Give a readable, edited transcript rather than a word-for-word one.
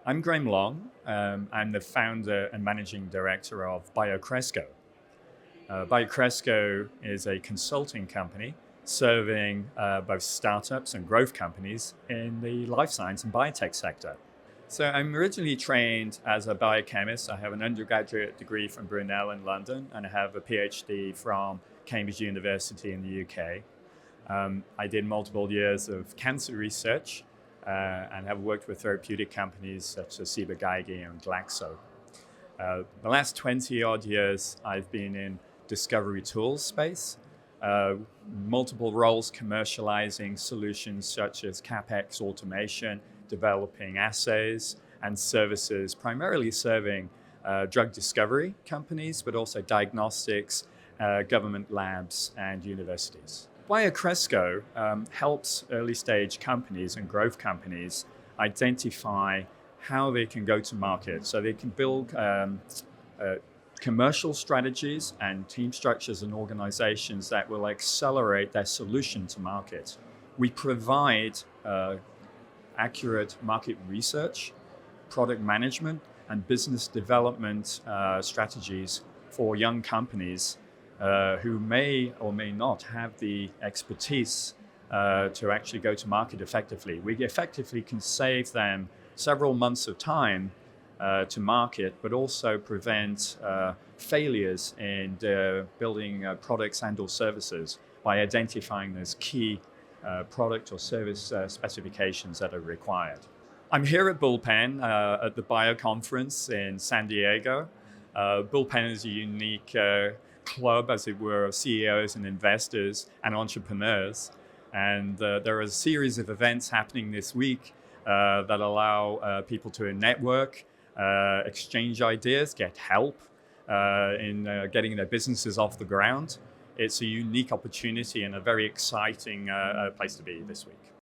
I'm Graham Long. I'm the founder and managing director of BioKresko. BioKresko is a consulting company serving both startups and growth companies in the life science and biotech sector. So I'm originally trained as a biochemist. I have an undergraduate degree from Brunel in London, and I have a PhD from Cambridge University in the UK. I did multiple years of cancer research and have worked with therapeutic companies such as Ciba-Geigy and Glaxo. The last 20 odd years, I've been in discovery tools space, uh, multiple roles commercializing solutions such as CapEx automation, developing assays and services, primarily serving drug discovery companies, but also diagnostics, government labs, and universities. BioKresko helps early stage companies and growth companies identify how they can go to market. So they can build commercial strategies and team structures and organizations that will accelerate their solution to market. We provide accurate market research, product management, and business development strategies for young companies who may or may not have the expertise to actually go to market effectively. We effectively can save them several months of time to market, but also prevent failures in building products and or services by identifying those key product or service specifications that are required. I'm here at Bullpen at the Bio Conference in San Diego. Bullpen is a unique club, as it were, of CEOs and investors and entrepreneurs. And there are a series of events happening this week that allow people to network, exchange ideas, get help in getting their businesses off the ground. It's a unique opportunity and a very exciting place to be this week.